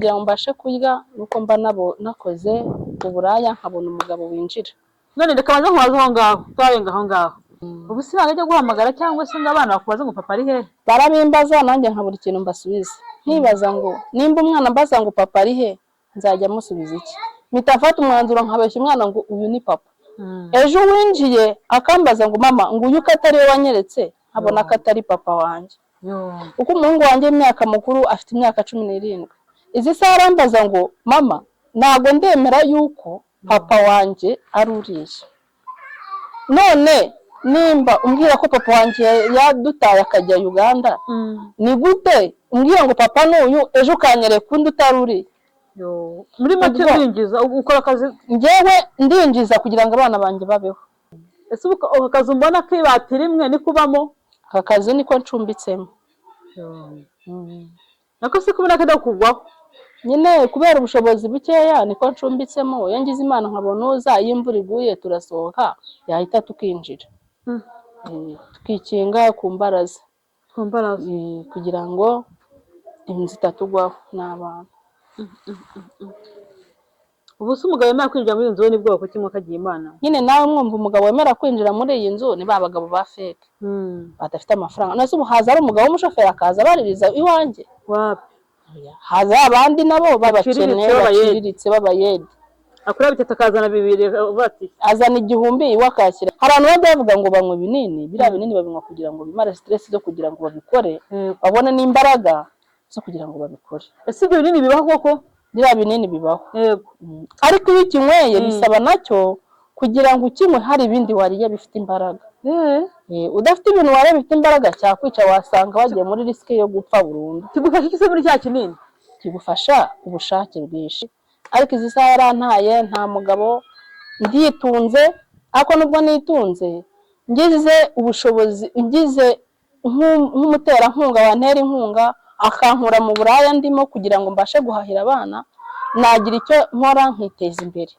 kugira ngo mbashe kurya nuko mba nakoze uburaya nkabona umugabo winjira. None reka banze nkubaze aho ngaho twarenga aho ngaho. Ubu si bajya guhamagara cyangwa se ngo abana bakubaze ngo papa ari he? Barabimbaza nanjye nkabura ikintu mbasubiza. Nkibaza ngo nimba umwana mbaza ngo papa ari he nzajya musubiza iki? Mpita mfata umwanzuro nkabeshya umwana ngo uyu ni papa. Ejo winjiye akambaza ngo mama ngo uyu katari we wanyeretse nkabona ko atari papa wanjye. Uko umuhungu wanjye imyaka mukuru afite imyaka 17. Izi saha arambaza ngo mama ntago ndemera yuko papa wanjye ari uriye. None nimba umbwira ko papa wanjye yadutaye akajya Uganda, ni gute umbwira ngo papa n'uyu ejo kanyereka undi utari uriye? Muri make ndinjiza ukora akazi njyewe ndinjiza kugira ngo abana banjye babeho. Ese akazi mbona ko ibatira imwe ni kubamo? Aka kazi niko ncumbitsemo. Nako se kubona kada kugwaho nyine kubera ubushobozi bukeya niko ncumbitsemo. Yangize Imana nkabona uza y'imvura iguye turasohoka yahita tukinjira. Tukikinga ku mbaraza kugira ngo inzu itatugwaho n'abana. Ubu se umugabo yemera kwinjira muri inzu we ni bwoko kimwe kagiye Imana? Nyine nawe mwumva umugabo wemera kwinjira muri iyi nzu ni babagabo ba fake badafite amafaranga. Nase ubu haza ari umugabo w'umushoferi akaza baririza iwanjye wapi? Haza abandi nabo babakene baciriritse babayede akora bitatu akazana bibiri bati azana igihumbi iwe akashyira. Hari abantu bavuga ngo banywe binini, biriya binini babinywa kugira ngo bimare stress zo kugira ngo babikore babone n'imbaraga zo kugira ngo babikore. Ese ibyo binini bibaho koko? Biriya binini bibaho yego, ariko iyo ukinyweye bisaba nacyo kugira ngo ukinywe hari ibindi wariye bifite imbaraga. Udafite ibintu wariye bifite imbaraga cyakwica wasanga wagiye muri risk yo gupfa burundu. Kigufasha iki se muri cya kinini? Kigufasha ubushake bwinshi. Ariko izi saha yarantaye nta mugabo nditunze, ako nubwo nitunze ngize ubushobozi ngize nk'umutera nkunga wantera inkunga akankura mu buraya ndimo kugira ngo mbashe guhahira abana nagira icyo nkora nkiteza imbere.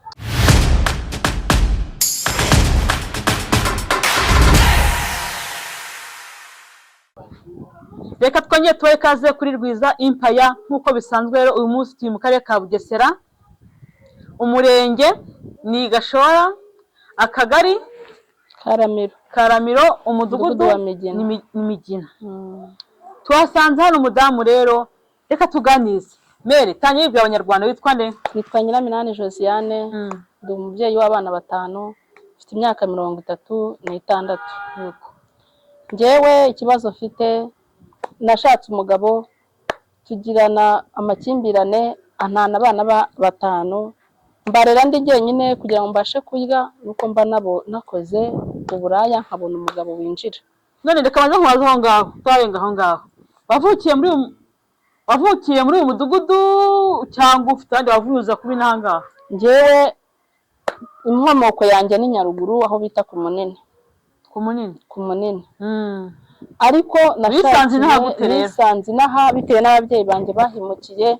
Reka twongeye tubahe ikaze kuri Rwiza Empire nk'uko bisanzwe. Rero uyu munsi turi mu karere ka Bugesera, umurenge ni Gashora, akagari Karamiro, umudugudu ni Migina. Twasanze hano umudamu rero, reka tuganize. Mere tanye yibwira abanyarwanda witwa nde? Nitwa Nyiraminani Josiane, ndi umubyeyi w'abana 5, mfite imyaka 36. Njyewe ikibazo mfite nashatse umugabo tugirana amakimbirane antana abana 5 mbarera ndi jyenyine kugira ngo mbashe kurya nuko mba nakoze uburaya nkabona umugabo winjira. None reka banze nkubaze aho ngaho twarenga aho ngaho. Wavukiye muri uyu mudugudu cyangwa ufite andi wavuza kuba intanga? Njyewe inkomoko yanjye ni Nyaruguru aho bita ku Munini. Ku Munini. Ariko nisanze inaha bitewe n'ababyeyi banjye bahimukiye.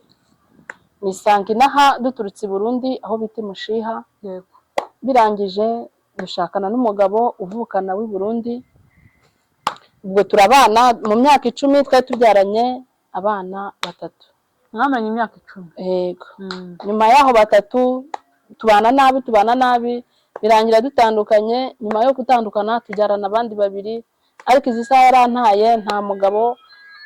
Nisanga inaha duturutse i Burundi aho bita Mushiha. Birangije dushakana n'umugabo uvukana w'i Burundi. Ubwo turabana mu myaka 10 twari tubyaranye abana 3. Mwamanye imyaka 10? Yego. Nyuma yaho 3 tubana nabi birangira dutandukanye. Nyuma yo gutandukana tubyarana abandi 2. Ariko izi saha yarantaye nta mugabo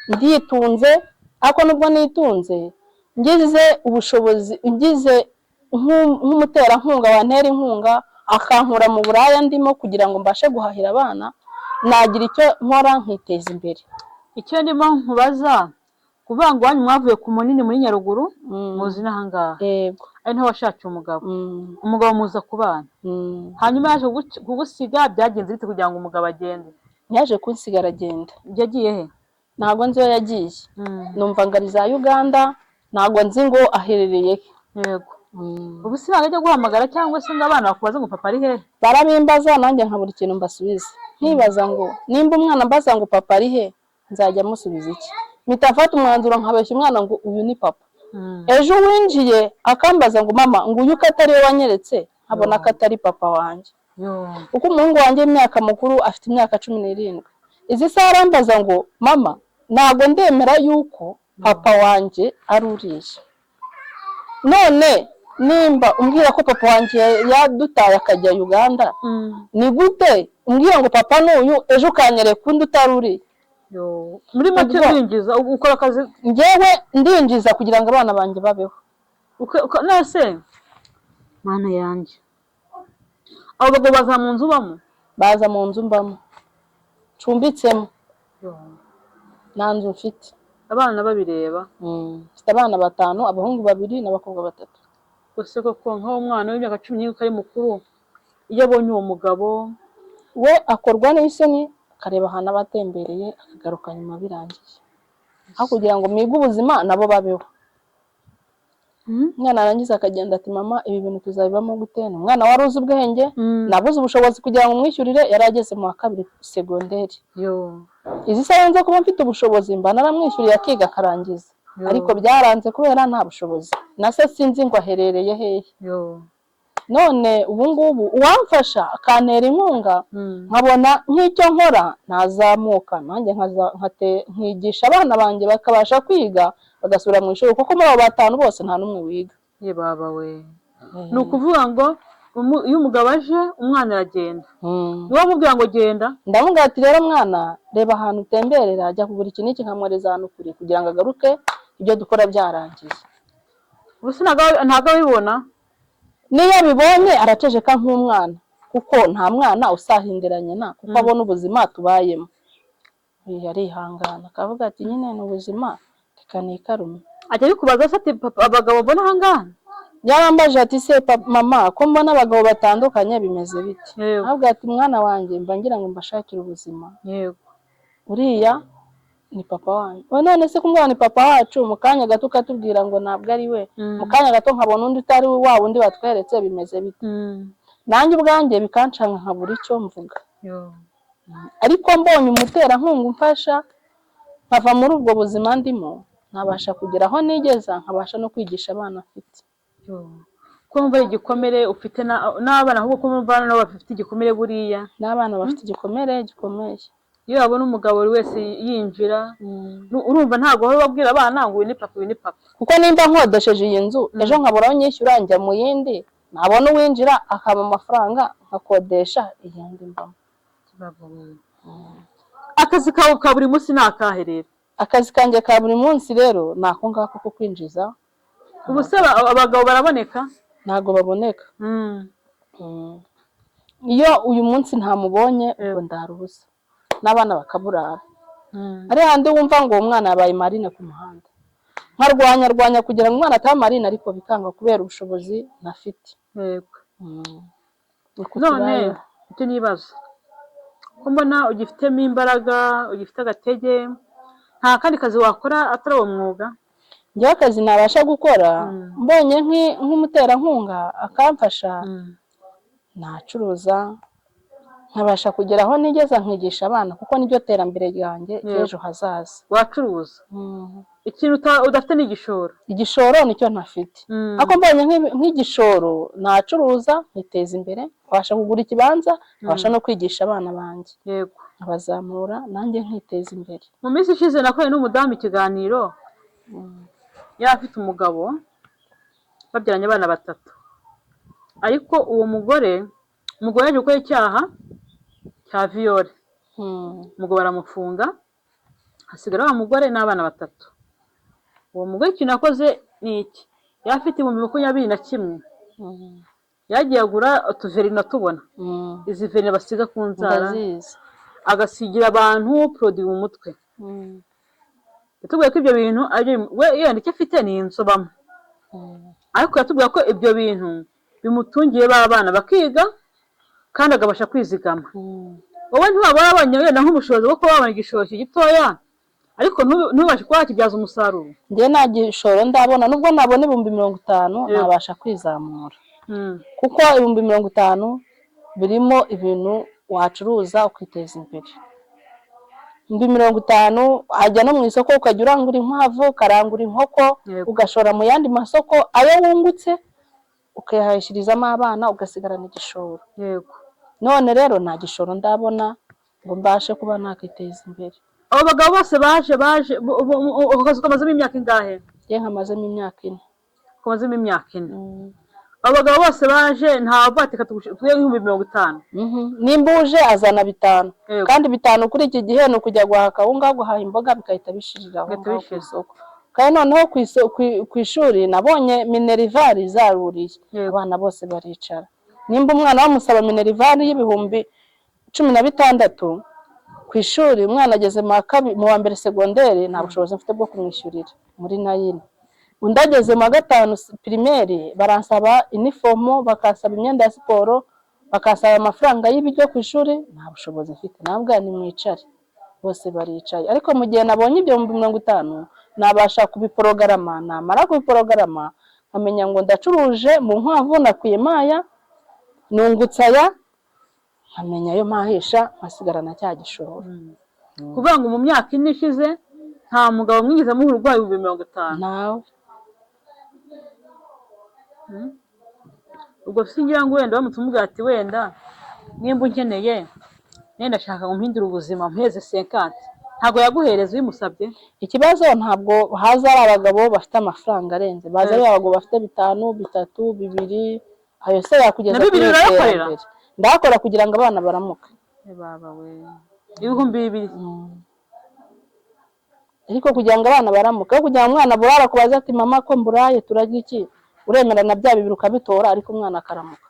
nditunze, ako nubwo nitunze ngize ubushobozi ngize nk'umutera nkunga wantera inkunga akankura mu buraya ndimo kugira ngo mbashe guhahira abana nagira icyo nkora nkiteza imbere. Icyo ndimo nkubaza kuvuga ngo wanyu mwavuye ku Munini muri Nyaruguru muzi n'ahangaha? Yego. Ari ntaho washatse umugabo muza kubana. Hanyuma yaje kugusiga byagenze bite kugira ngo umugabo agende? Yaje kunsigara agenda. Yagiye he? Ntago nzi yo yagiye. Numva ngari za Uganda, ntago nzi ngo aherereye. Yego. Ubu si bajya guhamagara cyangwa se ngo abana bakubaze ngo papa ari he? Barabimbaza nanjye nkabura ikintu mbasubiza. Nkibaza ngo nimba umwana mbaza ngo papa ari he nzajya musubiza iki? Mpita mfata umwanzuro nkabeshya umwana ngo uyu ni papa. Ejo winjiye akambaza ngo mama ngo uyu katari we wanyeretse nkabona ko atari papa wanjye. Uko umuhungu wanjye imyaka mukuru afite imyaka 17. Izi saha arambaza ngo mama ntago ndemera yuko papa wanjye ari uriye. none nimba umbwira ko papa wanjye yadutaye akajya Uganda, ni gute umbwira ngo papa n'uyu ejo ukanyereka undi utari uri? Muri make ndinjiza ukora akazi, njyewe ndinjiza kugira ngo abana banjye babeho. Nase mana yanjye, abo bagabo baza mu nzu bamo? Baza mu nzu mbamo, cumbitsemo, nta nzu mfite. Abana babireba? Mfite abana 5, abahungu 2 n'abakobwa 3. Gusa koko nk'aho umwana w'imyaka 10 ari mukuru, iyo abonye uwo mugabo we akorwa n'isoni, akareba ahantu abatembereye akagaruka nyuma birangiye, aho kugira ngo mwige ubuzima nabo babeho. Umwana arangiza akagenda ati mama ibi bintu tuzabibamo gute? Umwana wari uzi ubwenge, nabuze ubushobozi kugira ngo umwishyurire, yari ageze mu wa 2 segonderi. Izi saha nze kuba mfite ubushobozi mba naramwishyuriye akiga akarangiza, ariko byaranze kubera nta bushobozi. Nase sinzi ngo aherereye hehe. None ubu ngubu uwamfasha akantera inkunga, nkabona nk'icyo nkora nazamuka nanjye nkigisha abana banjye bakabasha kwiga bagasubira mu ishuri, kuko muri abo 5 bose nta n'umwe wiga. Ye baba we, ni ukuvuga ngo iyo umugabo aje umwana aragenda, niwe amubwira ngo genda? Ndamubwira ati rero mwana reba ahantu utemberera, ajya kugura iki n'iki nkamwereza ahantu kure kugira ngo agaruke ibyo dukora byarangiye. Ubuse ntago abibona? Niyo abibonye araceceka nk'umwana, kuko nta mwana usahindiranye na kuko abona ubuzima tubayemo. Yarihangana akavuga ati nyine ni ubuzima reka nikarume. Ajya bikubaza se ati abagabo mbona ahangaha? Yarambaje ati se mama ko mbona abagabo batandukanye bimeze bite? Avuga ati mwana wanjye mba ngira ngo mbashakire ubuzima. Uriya ni papa wanjye. None se kumwana ni papa wacu, mu kanya gato katubwira ngo ntabwo ari we, mu kanya gato nkabona undi utari we, wa wundi batweretse bimeze bite? Nanjye ubwanjye bikancanga nkabura icyo mvuga. Ariko mbonye umuterankunga umfasha nkava muri ubwo buzima ndimo, nkabasha kugera aho nigeza, nkabasha no kwigisha abana afite. Kumva igikomere ufite n'abana, ahubwo kumva nabo bafite igikomere buriya. N'abana bafite igikomere gikomeye. Iyo babona umugabo buri wese yinjira, urumva ntabwo baba babwira abana ngo uyu ni papa, uyu ni papa. Kuko nimba nkodesheje iyi nzu, ejo nkabura aho nyishyura njya mu yindi, nabona uwinjira akaba amafaranga nkakodesha iyindi mbamo. Akazi kawe ka buri munsi ni akahe rero? Akazi kanjye ka buri munsi rero ni ako ngako ko kwinjiza. Ubu se abagabo baraboneka? Ntabwo baboneka. Iyo uyu munsi ntamubonye ubwo ndarubusa, n'abana bakaburara. Ari handi wumva ngo umwana yabaye marine ku muhanda, nkarwanya kugira ngo umwana ataba marine, ariko bikanga kubera ubushobozi nafite. None icyo nibaza ko mbona ugifitemo imbaraga, ugifite agatege, nta kandi kazi wakora atari uwo mwuga? Njyewe akazi nabasha gukora mbonye nk'umuterankunga akamfasha, nacuruza nkabasha kugera aho nigeza nkigisha abana, kuko nibyo terambere ryanjye ejo hazaza. Wacuruza ikintu udafite n'igishoro? Igishoro nicyo ntafite, ariko mbonye nk'igishoro nacuruza nkiteza imbere, nkabasha kugura ikibanza, nkabasha no kwigisha abana banjye, nkabazamura nanjye nkiteza imbere. Mu minsi ishize nakoreye n'umudamu ikiganiro, yari afite umugabo babyaranye abana 3, ariko uwo mugore yaje gukora icyaha cya viole. Umugabo aramufunga, hasigara wa mugore n'abana 3. Uwo mugore ikintu yakoze ni iki? Yari afite 2021, yagiye agura utuverina tubona, izi verina basiga ku nzara, agasigira abantu produit mu mutwe. Yatubwiye ko ibyo bintu we yandike afite ni insobamo, ariko yatubwiye ko ibyo bintu bimutungiye b'abana bakiga kandi agabasha kwizigama. Wowe ntiwaba wabonye wenda nk'ubushobozi bwo kuba wabona igishoro gitoya, ariko ntubashe kuba wakibyaza umusaruro? Njye nta gishoro ndabona, nubwo nabona 50,000 nabasha kwizamura, kuko 50,000 birimo ibintu wacuruza ukiteza imbere. 50,000 ajya no mu isoko ukajya urangura inkwavu, ukarangura inkoko, ugashora mu yandi masoko, ayo wungutse ukayahishirizamo abana, ugasigarana igishoro. None rero nta gishoro ndabona ngo mbashe kuba nakiteza imbere. Abo bagabo bose baje akazi kamazemo imyaka ingahe? Njye nkamazemo imyaka 4. kamazemo imyaka 4 abagabo bose baje nta batika tugiye 50. Nimba uje azana 5 kandi 5 kuri iki gihe no kujya guhaha kawunga guhaha imboga bikahita bishiriraho ku isoko. Kandi noneho ku ishuri nabonye minerivare zaruriye abana bose baricara. Nimba umwana bamusaba minerivare y'ibihumbi 16 ku ishuri umwana ageze mu wa mbere segonderi nta bushobozi mfite bwo kumwishyurira muri nayini. Undageze mu 5 primaire baransaba uniform, bakasaba imyenda ya siporo, bakasaba amafaranga y'ibiryo ku ishuri, nta bushobozi mfite. Nabwo ni mwicare bose baricaye. Ariko mu gihe nabonye ibyo 50 nabasha kubiporograma, namara kubiporograma nkamenya ngo ndacuruje mu nkwavu nakwiye maya nungutsaya, nkamenya yo mahisha nkasigarana cya gishoro. Kuvuga ngo mu myaka 4 ishize nta mugabo mwigize mu urwaye 50. Nawe ubwo singira ngo wenda bamutumuga ati wenda nimba unkeneye nenda shaka ngo mpindura ubuzima mpeze 50, ntago yaguhereza uyimusabye. Ikibazo ntabwo haza abagabo bafite amafaranga arenze, baza abagabo bafite 5, 3, 2 ayo se yakugeza kuri iterambere. Ndakora kugira ngo abana baramuke. Baba we 2000. Ariko kugira ngo abana baramuke, kugira ngo umwana burara kubaza ati mama ko mburaye turarya iki, uremera na bya bibiruka bitora ariko umwana akaramuka.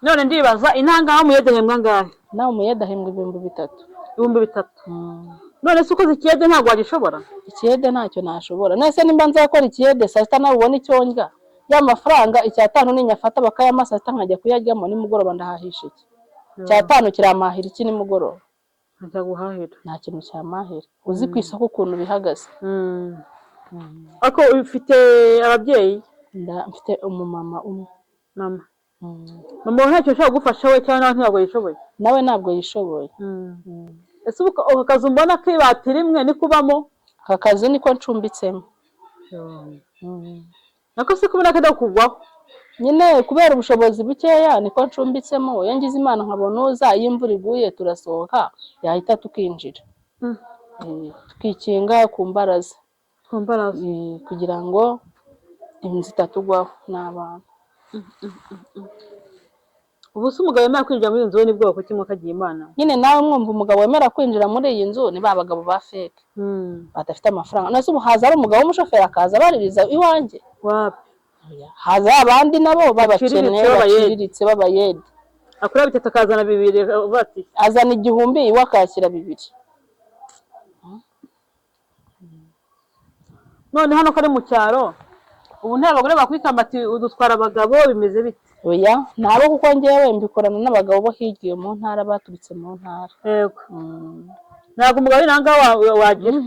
None ndibaza intanga ha muyedahembwa ngahe? Nawe umuyedahembwa 3,000. 3,000. None se ukoze ikiyede ntabwo wagishobora? Ikiyede ntacyo nashobora. Nese nimba nzakora ikiyede saa sita nawe ubona icyo ndya, ya mafaranga 5 ninyafata bakayamasa nkajya kuyaryamo nimugoroba ndahahisha iki. 5 kiramahira iki nimugoroba? Nta guhahira. Nta kintu cyamahira. Uzi ku isoko ukuntu bihagaze. Ako ufite ababyeyi? Mfite umumama umwe. Mama. Mama ntacyo ushaka gufasha we cyangwa ntabwo yishoboye? Nawe ntabwo yishoboye. Ese uko kazi mbona kibatira imwe ni kubamo? Aka kazi niko ncumbitsemo. Nako se kubona kadakugwaho? Nyine kubera ubushobozi bukeya niko ncumbitsemo. Iyo ngize Imana nkabona uza y'imvura iguye turasohoka yahita tukinjira. Tukikinga ku mbaraza. Kugira ngo inzu itatugwaho n'abantu. Ubu se umugabo yemera kwinjira muri inzu ni bwoko kimwe kagiye Imana? Nyine nawe mwumva umugabo wemera kwinjira muri iyi nzu ni ba bagabo ba fake badafite amafaranga. Nase ubu haza ari umugabo w'umushoferi akaza baririza iwanjye. Wapi? Haza abandi nabo babakene baciriritse babayede. Akura bitatu akazana 2 bati azana 1000 iwe akakira 2. None hano kare mu cyaro ubu nta bagore bakwikamba ati udutwara abagabo bimeze bite? Oya nabo kuko ngewe mbikorana n'abagabo bo higiye mu ntara baturutse mu ntara. Yego. Ntabwo umugabo inanga wagira.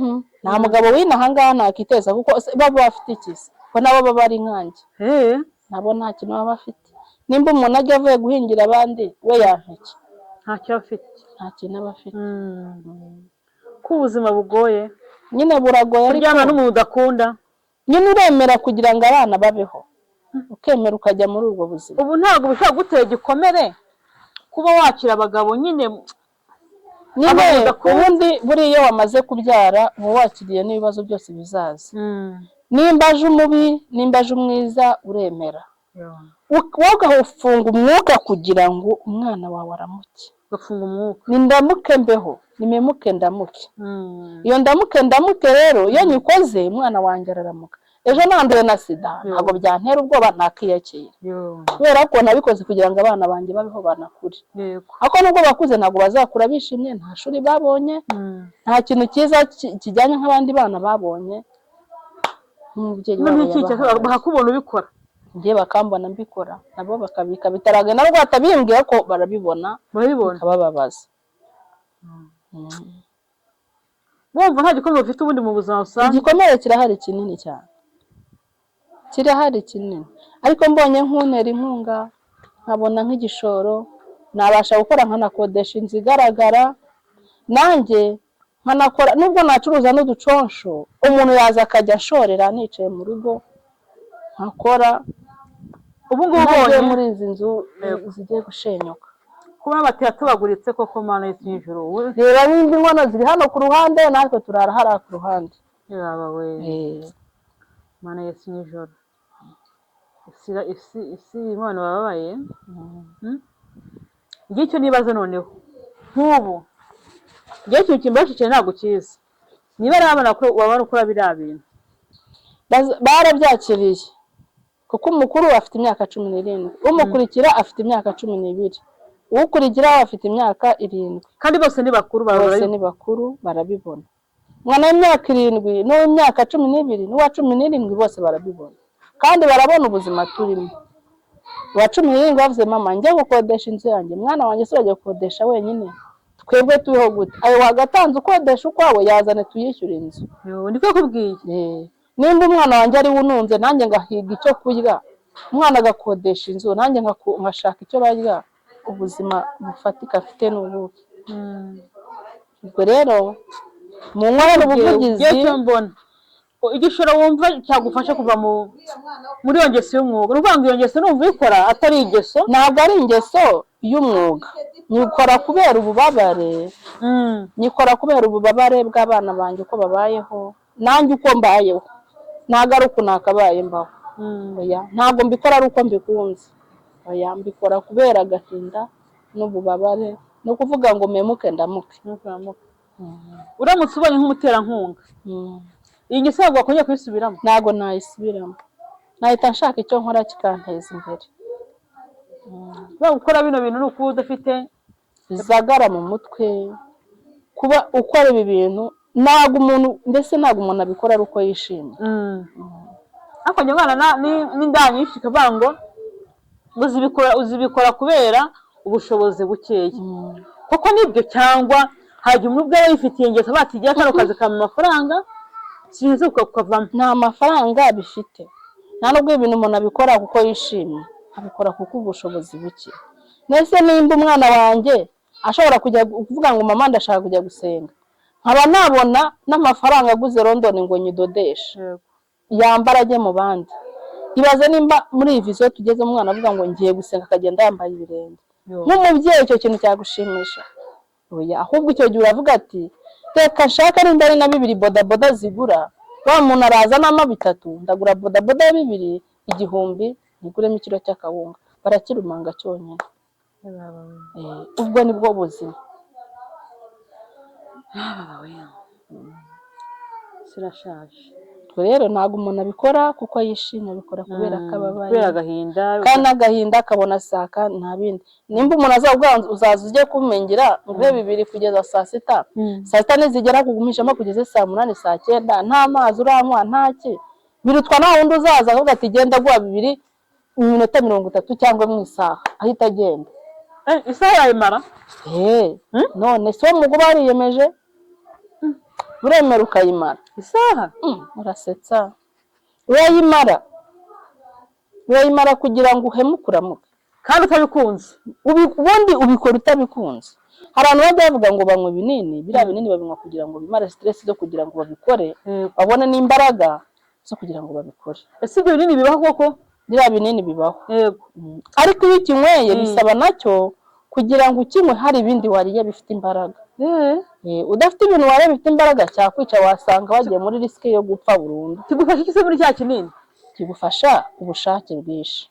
Nta mugabo w'inahanga nakiteza kuko babo bafite ikisi ko nabo baba ari nkanjye. Nabo nta kintu baba bafite. Nimba umuntu ajya avuye guhingira abandi we yampeke. Ntacyo afite. Nta kintu aba afite. Ko ubuzima bugoye. Nyine buragoye ariko kuryama n'umuntu udakunda. Nyine uremera kugira ngo abana babeho. Ukemera ukajya muri urwo buzima. Ubu ntabwo bishaka gutera igikomere kuba wakira abagabo nyine ubundi buriya wamaze kubyara uba wakiriye n'ibibazo byose bizaza. Nimba aje umubi nimba aje umwiza uremera. Wogafunga umwuka kugira ngo umwana wawe aramuke. Gafunga umwuka. Ni ndamuke mbeho, nimemuke ndamuke. Iyo ndamuke rero iyo nyikoze umwana wanjye araramuka. Ejo nanduye na sida ntabwo byantera ubwoba nakiyakira. Kubera ko nabikoze kugira ngo abana banjye babeho banakure. Ako nubwo bakuze ntabwo bazakura bishimye, nta shuri babonye, nta kintu cyiza kijyanye nk'abandi bana babonye. Umubyeyi wabo bakakubona ubikora. Ngiye bakambona mbikora nabo bakabika bitaraga na rwo atabimbwiye ko barabibona bababaza. Wumva nta gikomere ufite ubundi mu buzima busanzwe? Igikomere kirahari kinini cyane. Kirahari kinini. Ariko mbonye nk'untera inkunga nkabona nk'igishoro nabasha gukora nkanakodesha inzu igaragara nanjye nkanakora nubwo nacuruza n'uduconsho umuntu yaza akajya ashorera nicaye mu rugo nkakora. Ubu ngubu ubonye muri izi nzu zigiye gushenyuka kuba bateye tubaguritse koko Mana y'isi n'ijuru. Reba n'indi nkono ziri hano ku ruhande natwe turara hariya ku ruhande. Yaba we Mana y'isi n'ijuru. isi imana bababaye. Ngicyo nibaza noneho nk'ubu ngiye ikintu kimbashyikiye ntabwo kizi niba arabona ko wabona ukora biriya bintu barabyakiriye kuko umukuru afite imyaka 17 umukurikira afite imyaka 12 ukurikira afite imyaka 7 kandi bose ni bakuru barabibona mwana w'imyaka 7 n'uw'imyaka 12 n'uwa 17 bose barabibona kandi barabona ubuzima turimo wa 17 bavuze mama njye gukodesha inzu yanjye mwana wanjye suraje gukodesha wenyine twebwe tuho gute ayo wagatanze ukodesha ukwawe yazane tuyishyure inzu ndiko kubwiye nimba umwana wanjye ari wununze nanjye ngahiga icyo kurya umwana agakodesha inzu nanjye ngashaka icyo barya ubuzima bufatika afite n'ubuki ubwo rero mu nkorera ubuvugizi mbona igishoro wumva cyagufasha kuva muri iyo ngeso y'umwuga uruvanga iyo ngeso numva ikora atari ingeso ntabwo ari ingeso y'umwuga nyikora kubera ububabare bw'abana banjye uko babayeho nanjye uko mbayeho ntabwo ari uko nakabaye mbaho ntabwo mbikora ari uko mbikunze mbikora kubera agahinda n'ububabare no kuvuga ngo memuke ndamuke uramutse ubonye nk'umuterankunga iyi ngeso ntabwo wakongera kuyisubiramo ntabwo nayisubiramo nahita nshaka icyo nkora kikanteza imbere gukora bino bintu ni ukuba udafite bizagara mu mutwe kuba ukora ibi bintu ntabwo umuntu abikora ari uko yishimye ariko njye mwana n'indani nyinshi ikavuga ngo uzibikora kubera ubushobozi bukeya kuko nibyo cyangwa hajya umuntu ubwe yifitiye ingeso batigiye kano kazi kama amafaranga sinzi ukavamo nta mafaranga bifite nta nubwo ibintu umuntu abikora kuko yishimye abikora kuko ubushobozi buke nese nimba umwana wanjye ashobora kujya kuvuga ngo mama ndashaka kujya gusenga nkaba nabona n'amafaranga aguze London ngo nyidodeshe yambara ajye mu bandi ibaze nimba muri iyi viziyo tugeze umwana avuga ngo ngiye gusenga akagenda yambaye ibirenge nk'umubyeyi icyo kintu cyagushimisha ahubwo icyo gihe uravuga ati reka nshaka nimba ari na 2 bodaboda zigura wa muntu araza n'ama 3 ndagura bodaboda ya 2 igihumbi niguremo ikiro cy'akawunga barakirumanga cyonyine ubwo nibwo buzima sirashaje rero ntabwo umuntu abikora kuko yishimye abikora kubera akababaye kubera agahinda kandi agahinda akabona saka nta bindi nimba umuntu azabwanza uzaza ujye kumengera nguhe 2 kugeza saa 6 saa 6 nizigera kugumishamo kugeza saa 8 saa 9 nta mazi uranywa ntaki birutwa naho undi uzaza avuga ati genda guha 2 iminota 30 cyangwa mu isaha ahita agenda isaha yayimara none so mugo bariyemeje uremera ukayimara isaha urasetsa urayimara kugira ngo uhemukuramuke kandi utabikunze ubundi ubikora utabikunze hari abantu bajya bavuga ngo banywe ibinini biriya binini babinywa kugira ngo bimare stress zo kugira ngo babikore babone n'imbaraga zo kugira ngo babikore ese ibyo binini bibaho koko biriya binini bibaho ariko iyo ukinyweye bisaba nacyo kugira ngo ukinywe hari ibindi wariye bifite imbaraga udafite ibintu wariye bifite imbaraga cyakwica wasanga wagiye muri risk yo gupfa burundu kigufasha iki se muri cya kinini kigufasha ubushake bwinshi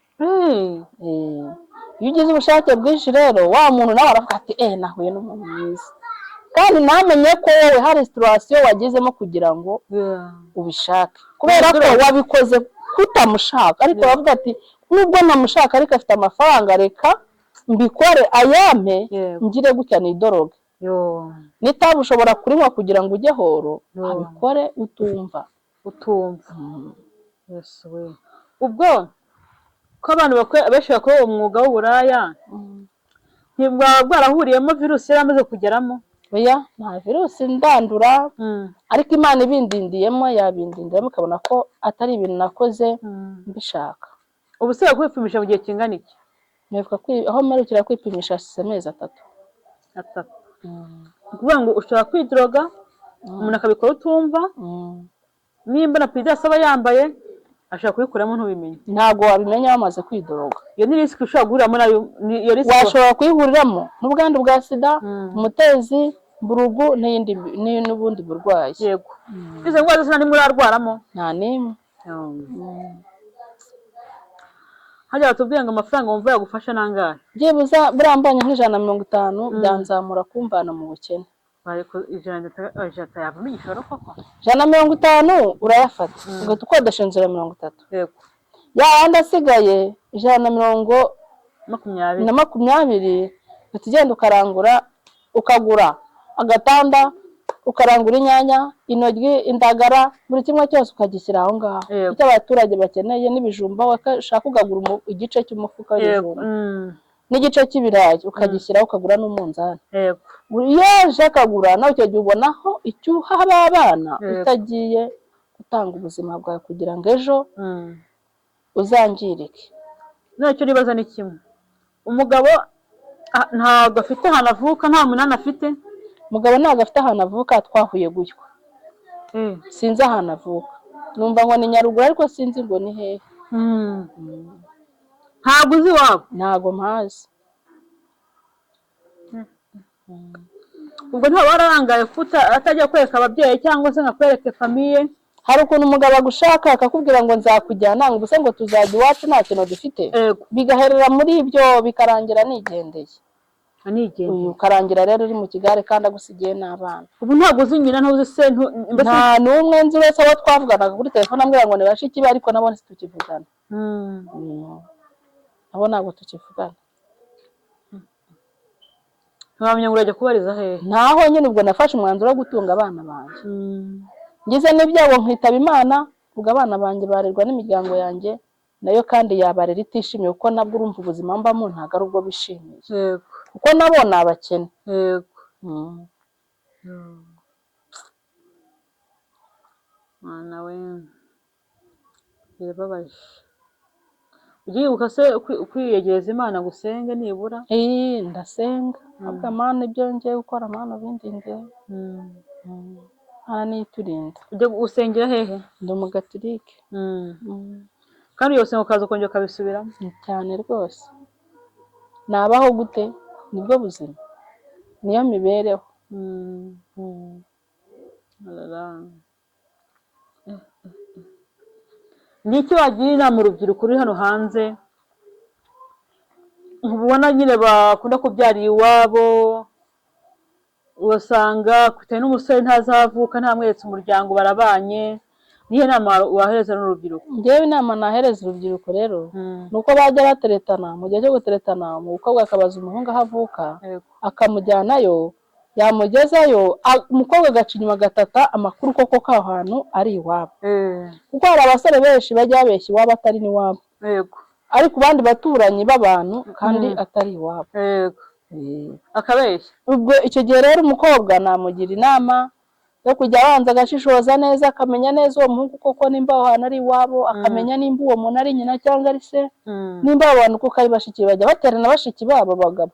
iyo ugize ubushake bwinshi rero wa muntu nawe aravuga ati nahuye n'umuntu mwiza kandi namenye ko wowe hari situation wagezemo kugira ngo ubishake kubera ko wabikoze kutamushaka ariko bavuga ati nubwo namushaka ariko afite amafaranga reka mbikore ayame ngire gutya nidoroge nitabu ushobora kurinywa kugira ngo ujye horo abikore utumva Yesu we ubwo ko abantu benshi bakora umwuga w'uburaya ntibwaba bwarahuriyemo virusi yaramaze kugeramo oya nta virusi ndandura ariko Imana ibindindiyemo yabindindiyemo ukabona ko atari ibintu nakoze mbishaka ubu se kwipimisha mu gihe kingana iki aho mperukira kwipimisha amezi 3 kuvuga ngo ushobora kwidroga umuntu akabikora utumva nimba na pidi asaba yambaye ashaka kuyikuramo ntubimenye ntabwo wabimenya wamaze kwidroga iyo ni risk ushobora guhuriramo nayo iyo risk washobora kuyihuriramo n'ubwandu bwa sida umutezi burugu n'ubundi burwayi yego izo ndwara zose nta nimwe urarwaramo nta nimwe hajya batubwiye ngo amafaranga wumva yagufasha nangahe byibuze burambanye nk'J150 byanzamura kumvana mu bukene. ariko ijana yavamo igishoro koko. J150 urayafata ugahita ukodesha inzu ya 30. Yego. Ya yandi asigaye J120 uhita ugenda ukarangura, ukagura agatanda, ukarangura inyanya, intoryi, indagara, buri kimwe cyose ukagishyira aho ngaho. Icyo abaturage bakeneye n'ibijumba wakashaka ukagura igice cy'umufuka w'ibijumba n'igice cy'ibirayi ukagishyiraho, ukagura n'umunzani. Iyo uje akagura nawe icyo gihe ubonaho icyo uha abana utagiye gutanga ubuzima bwawe kugira ngo ejo uzangirike. Ntacyo ribaza ni kimwe, umugabo ntabwo afite ahantu avuka, nta munani afite. Umugabo ntabwo afite ahantu avuka, twahuye gutyo. Sinzi ahantu avuka, numva ngo ni Nyaruguru ariko sinzi ngo ni hehe. Ntabwo uzi iwabo? Ntabwo mpazi. Ubwo ntabwo wararangaye kuta atajya kwereka ababyeyi cyangwa se nkakwereke famiye? Hari ukuntu umugabo agushaka akakubwira ngo nzakujyana, ngo ubuse ngo tuzajya iwacu nta kintu dufite, bigaherera muri ibyo bikarangira nigendeye. Ukarangira rero uri mu kigare kandi agusigiye n'abana. Ubu ntabwo uzi nyina, ntuzi se? Nta n'umwe nzi, wese abo twavuganaga kuri telefone ambwira ngo ni bashiki be, ariko nabo ntitukivugana. Abo ntabwo tukivugana. Ntiwamenya ngo urajya kubariza hehe? Ntaho nyine ubwo nafashe umwanzuro wo gutunga abana banjye. Ngize n'ibyago nkitaba Imana, ubwo abana banjye barerwa n'imiryango yanjye nayo kandi yabarera itishimiye, kuko nabwo urumva ubuzima mbamo ntabwo ari ubwo bishimiye, kuko nabo ni abakene. Mwana we birababaje. Ugiye se kwiyegereza Imana ngo usenge nibura? Ndasenga ahubwo Mana ibyo ngiye gukora Mana bindinde, Mana niturinda. Ujya usengera hehe? Ndi umugatolike. Kandi yose ukaza ukongera ukabisubiramo? Cyane rwose. Nabaho gute? Nibwo buzima, niyo mibereho. Ni iki wagira inama urubyiruko ruri hano hanze ubona nyine bakunda kubyarira iwabo, ugasanga kutari n'umusore ntazavuka ntamweretse umuryango barabanye? Niyo nama wahereza n'urubyiruko? Ngewe inama nahereza urubyiruko rero ni uko bajya bateretana, mu gihe cyo guteretana umukobwa akabaza umuhungu aho avuka akamujyanayo, yamugezayo umukobwa agaca inyuma agatata amakuru koko ko aho hantu ari iwabo, kuko hari abasore benshi bajya babeshya iwabo atari n'iwabo, ariko abandi baturanyi b'abantu kandi atari iwabo, akabeshya. ubwo icyo gihe rero umukobwa namugira inama yo kujya abanza agashishoza neza, akamenya neza uwo muhungu koko nimba aho hantu ari iwabo, akamenya nimba uwo muntu ari nyina cyangwa ari se, nimba abo bantu kuko ari bashiki, bajya baterana bashiki babo abagabo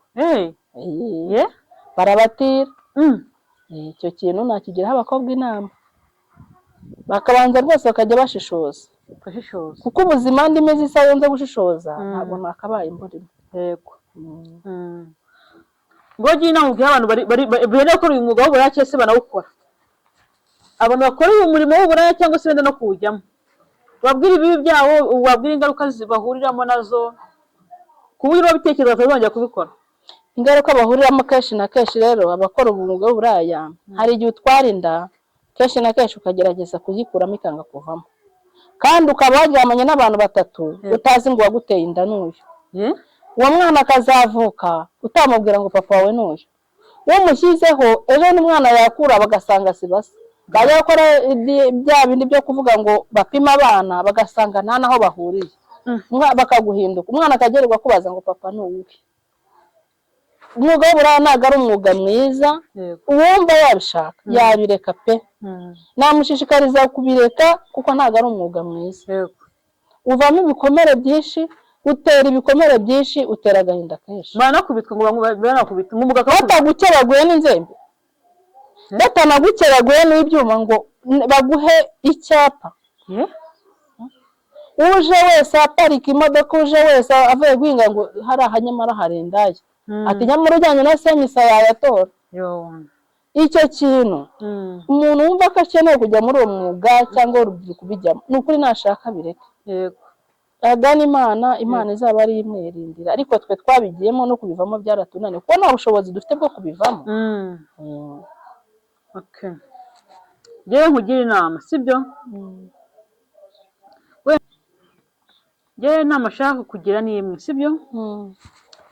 barabatira. Icyo kintu nakigiraho abakobwa inama, bakabanza rwose bakajya bashishoza, kuko ubuzima ndimi zisa yonze gushishoza ntabwo nakabaye imburimo. Ngo gira inama ubwira abantu bari gukora uyu mwuga w'uburaya cyangwa se banawukora, abantu bakora uyu murimo w'uburaya cyangwa se benda no kuwujyamo, babwira ibibi byawo, babwira ingaruka bahuriramo nazo, ku buryo babitekereza batazongera kubikora. Ingaruka bahuriramo kenshi na kenshi rero abakora umwuga w'uburaya, hari igihe utwara inda kenshi na kenshi ukagerageza kuyikuramo ikanga kuvamo, kandi ukaba waryamanye n'abantu batatu utazi ngo waguteye inda n'uyu. Uwo mwana akazavuka utamubwira ngo papa wawe n'uyu, uwo mushyizeho ejo n'umwana yakura bagasanga si basa, bajya gukora bya bindi byo kuvuga ngo bapima abana bagasanga nta naho bahuriye, bakaguhinduka, umwana akagererwa kubaza ngo papa ni uwuhe. Umwuga w'uburaya ntabwo ari umwuga mwiza, uwumva yabishaka yabireka pe, namushishikariza kubireka kuko ntabwo ari umwuga mwiza. Uvamo ibikomere byinshi, utera ibikomere byinshi, utera agahinda kenshi. Banakubitwa ngo banakubitwa nk'umugabo batagukeraguye n'inzembe, batanagukeraguye n'ibyuma ngo baguhe icyapa. Uje wese aparika imodoka, uje wese avuye guhinga ngo hari ahanyamara harendaye, ati nyamara ujyanye na senyisa yayatora. Icyo kintu umuntu wumva ko akeneye kujya muri uwo mwuga cyangwa urubyiruko kubijyamo, ni ukuri nashaka bireke. agana Imana izaba ari imwerindira, ariko twe twabigiyemo no kubivamo byaratunaniye kuko nta bushobozi dufite bwo kubivamo. Okay. Njyewe nkugira inama sibyo? Njyewe inama nshaka kugira ni imwe sibyo?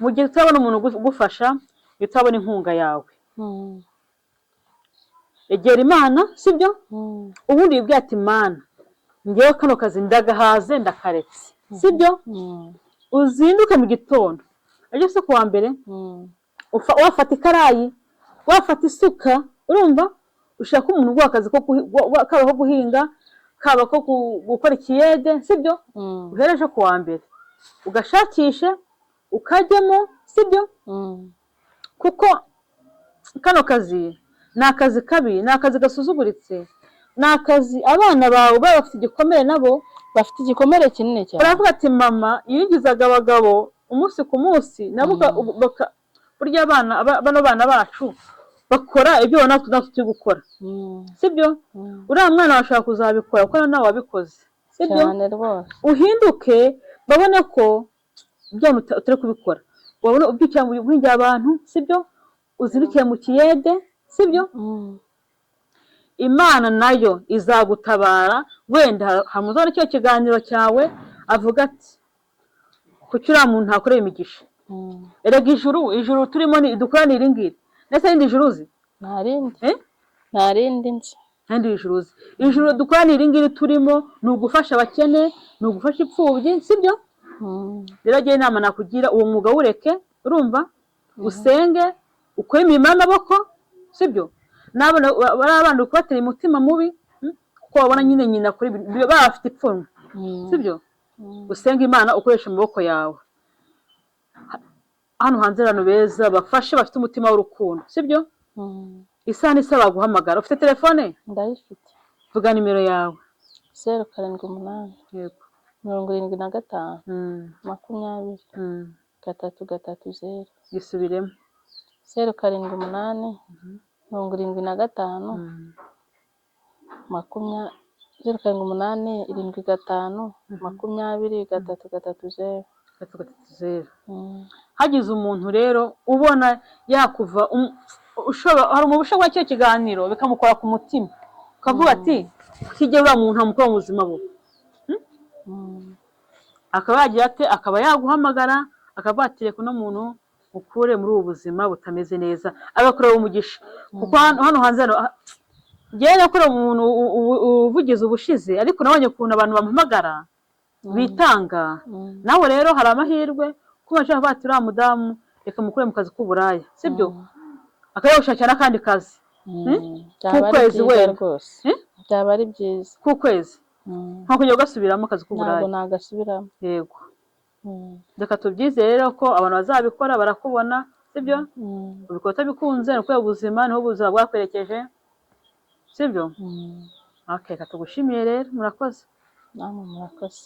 Mu gihe utabona umuntu ugufasha, utabona inkunga yawe, egera Imana sibyo? Ubundi wibwira ati Mana, njyewe kano kazi ndagahaze ndakaretse sibyo? Uzinduke mu gitondo ajye se kuwa mbere wafata ikarayi, wafata isuka, urumva ushaka umuntu uguha akazi kaba ko guhinga, kaba ko gukora ikiyede sibyo? Uhereje kuwa mbere ugashakishe ukajyemo sibyo? Kuko kano kazi ni akazi kabi, ni akazi gasuzuguritse, ni akazi abana bawe baba bafite igikomere, nabo bafite igikomere kinini cyane. Baravuga ati mama yinjizaga abagabo umunsi ku munsi, nabo burya bano bana bacu bakora ibyo natwe turi gukora sibyo? Uriya mwana washaka kuzabikora kuko nawe wabikoze sibyo? Cyane rwose. Uhinduke babone ko ibyo utari kubikora, wabona ubyukira mu guhingira abantu sibyo? Uzindukiye mu kiyede sibyo? Imana nayo izagutabara. Wenda hamuzana cyo kiganiro cyawe avuga ati kuki uriya muntu ntakoreye imigisha. Erega ijuru turimo dukorana iri ngiri, ndetse n'indi juru uzi? Nta rindi nzi. Kandi ijuru dukorana iri ngiri turimo ni ugufasha abakene, ni ugufasha imfubyi sibyo? Rero njye inama nakugira, uwo mwuga wureke, urumva? Usenge, ukore imirimo y'amaboko sibyo? N'abana bari abana kubatera umutima mubi kuko babona nyina kuri bafite ipfunwe sibyo? Usenge Imana ukoresha amaboko yawe. Hano hanze abantu beza bafashe bafite umutima w'urukundo sibyo? Isaha n'isaba guhamagara. Ufite telefone? Ndayifite. Vuga nimero yawe. 078 yego 75 20 330. Gisubiremo. 078 75 20 Hagize umuntu rero ubona yakuva hari umubusha wa cyo kiganiro bikamukora ku mutima, ukavuga ati kije uriya muntu amukora mu buzima bwe, akaba yagira ate, akaba yaguhamagara akavuga ati reka uno muntu ukure muri ubu buzima butameze neza, agakorera umugisha. Kuko hano hanze njyewe nakorera umuntu uvugize ubushize, ariko nabonye ukuntu abantu bamuhamagara bitanga. Nawe rero hari amahirwe kuba nshaka bati uriya mudamu reka mukure mu kazi k'uburaya sibyo? Akayoshakira n'akandi kazi k'ukwezi wenda byaba ari byiza. K'ukwezi nko kujya ugasubiramo akazi k'uburaya. Ntabwo nagasubiramo. Yego. Reka tubyizere rero ko abantu bazabikora barakubona sibyo? Ubikora utabikunze ni uko ubuzima niho ubuzima bwakwerekeje sibyo? Okay, reka tugushimiye rero, murakoze. Namwe murakoze.